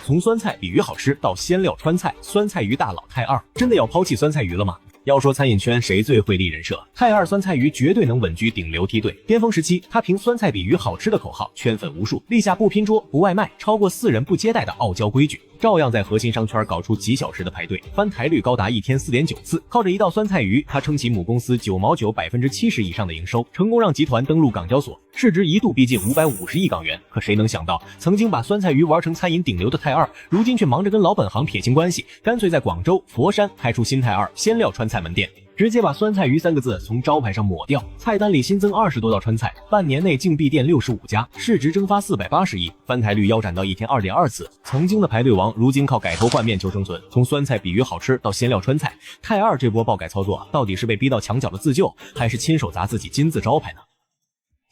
從酸菜比魚好吃到鲜料川菜，酸菜魚大佬泰二真的要拋棄酸菜魚了吗？要说餐飲圈誰最会立人設，泰二酸菜魚絕對能穩居頂流梯隊。巔峰時期，他憑酸菜比魚好吃的口號圈粉無數，立下不拼桌、不外賣、超過4人不接待的傲嬌規矩，照樣在核心商圈搞出幾小時的排隊，翻台率高達1天4.9次。靠着一道酸菜魚，他撐起母公司9毛9 70%以上的營收，成功讓集團登陸港交所，市值一度逼近550億港元。可誰能想到，曾經把酸菜魚玩成餐飲頂流的泰二，如今卻忙着跟老本行撇清關係，乾脆在廣州、佛山開出新泰二鮮料川菜門店，直接把酸菜魚3個字從招牌上抹掉，菜單裡新增20多道川菜，半年內淨閉店65家，市值蒸發480億，翻台率腰斬到1天2.2次。曾經的排隊王，如今靠改頭換面求生存。從酸菜比魚好吃到鮮料川菜，泰二這波爆改操作，到底是被逼到牆角的自救，還是親手砸自己金字招牌呢？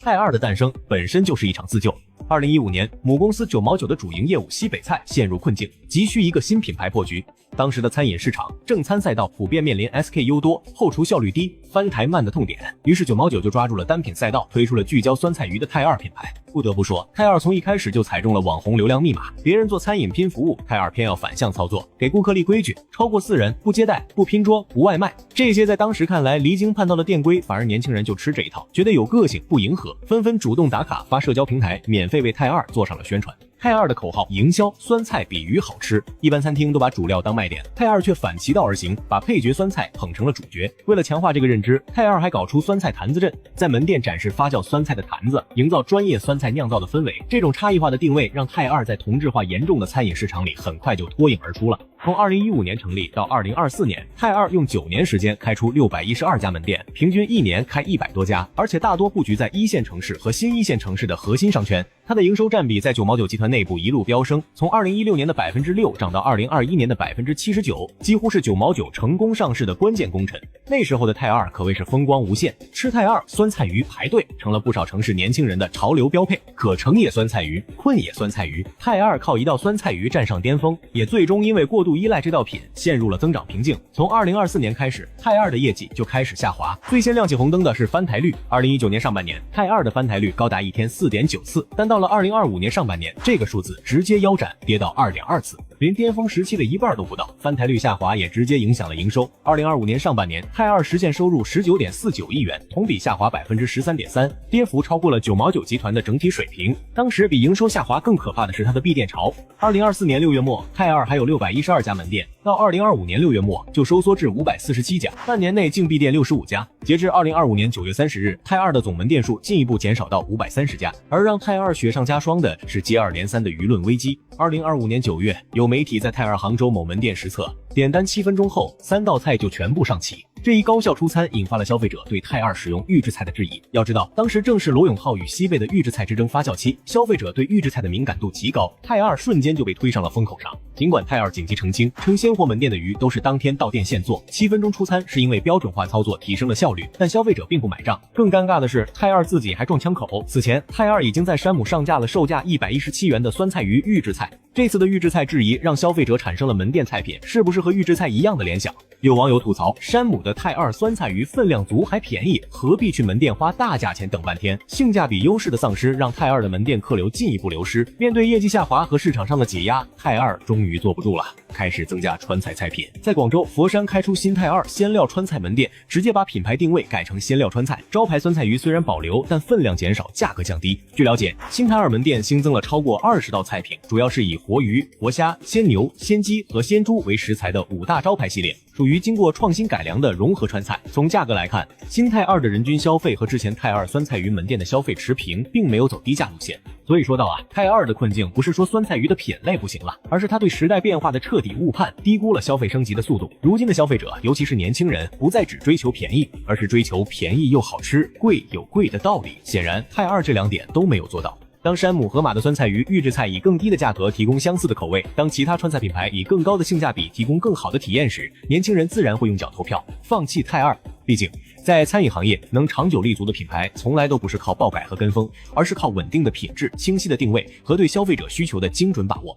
泰二的誕生本身就是一場自救。2015年，母公司9毛9的主营業務西北菜陷入困境，急需一個新品牌破局。當時的餐飲市场正餐賽道普遍面臨 SKU 多、後廚效率低、翻台慢的痛點，於是9毛9就抓住了單品賽道，推出了聚焦酸菜魚的泰二品牌。不得不說，泰二從一開始就踩中了網紅流量密碼，別人做餐飲拼服務，泰二偏要反向操作，給顧客立規矩，超過4人不接待、不拼桌、不外賣。這些在當時看來離經叛道的店規，反而年輕人就吃這一套，覺得有個性不迎合，紛紛主動打卡發社交平台，免費為泰二做上了宣傳。泰二的口號營銷酸菜比魚好吃，一般餐廳都把主料當賣點，泰二卻反其道而行，把配角酸菜捧成了主角。為了強化這個認知，泰二還搞出酸菜壇子陣，在門店展示發酵酸菜的壇子，營造專業酸菜釀造的氛圍。這種差異化的定位讓泰二在同質化嚴重的餐飲市場裡很快就脫穎而出了。從2015年成立到2024年，泰二用9年時間開出612家門店，平均1年開100多家，而且大多布局在1線城市和新1線城市的核心商圈。它的營收佔比在9毛9集團內部一路飆升，從2016年的6%漲到2021年的79%，幾乎是9毛9成功上市的關鍵功臣。那時候的泰二可謂是風光無限，吃泰二酸菜魚排隊成了不少城市年輕人的潮流標配。可成也酸菜魚，困也酸菜魚，泰二靠一道酸菜魚站上巔峰，也最終因為過度依賴這道品陷入了增長瓶頸。從2024年開始，泰二的業績就開始下滑，最先亮起紅燈的是翻台率。2019年上半年，泰二的翻台率高達1天4.9次，但到了2025年上半年，這個數字直接腰斬，跌到2.2次，連巔峰時期的一半都不到。翻台率下滑也直接影響了營收。2025年上半年，泰二實現收入19.49億元，同比下滑13.3%，跌幅超過了9毛9集团的整體水平。當時比營收下滑更可怕的是它的閉店潮。2024年6月末，泰二還有612家門店，到2025年6月末就收縮至547家，半年內淨閉店65家。截至2025年9月30日，泰二的總門店數進一步減少到530家。而讓泰二雪上加霜的是接二連三的輿論危機。2025年9月，有媒體在泰二杭州某門店實測，點單7分鐘後3道菜就全部上齊。這一高效出餐引發了消費者對泰二使用預制菜的質疑。要知道，當時正是羅永浩與西貝的預制菜之爭發酵期，消費者對預制菜的敏感度極高，泰二瞬間就被推上了風口上。儘管泰二緊急澄清，稱鮮活門店的魚都是當天到店現做，7分鐘出餐是因為標準化操作提升了效率，但消費者並不買賬。更尷尬的是，泰二自己還撞槍口。此前，泰二已經在山姆上架了售價117元的酸菜魚預制菜。這次的預制菜質疑讓消費者產生了門店菜品是不是和預制菜一樣的聯想。有網友吐槽，山姆的泰二酸菜魚分量足還便宜，何必去門店花大價錢等半天？性價比優勢的喪失讓泰二的門店客流進一步流失。面對業績下滑和市場上的擠壓，泰二終於坐不住了，開始增加川菜菜品。在廣州、佛山開出新泰二鮮料川菜門店，直接把品牌定位改成鮮料川菜。招牌酸菜魚雖然保留，但分量減少，價格降低。據了解，新泰二門店新增了超過20道菜品，主要是以活魚、活蝦、鮮牛、鮮雞和鮮豬為食材的5大招牌系列，屬於經過創新改良的融合川菜。從價格來看，新泰二的人均消費和之前泰二酸菜魚门店的消費持平，並沒有走低價路線。所以說到泰二的困境不是說酸菜魚的品類不行了，而是他对時代變化的徹底誤判，低估了消費升級的速度。如今的消費者，尤其是年輕人，不再只追求便宜，而是追求便宜又好吃，貴有貴的道理。顯然，泰二這2點都沒有做到。當山姆、盒馬的酸菜魚預制菜以更低的價格提供相似的口味，當其他川菜品牌以更高的性價比提供更好的體驗時，年輕人自然會用腳投票，放棄泰二。畢竟，在餐飲行業能長久立足的品牌，從來都不是靠爆改和跟風，而是靠穩定的品質、清晰的定位和對消費者需求的精準把握。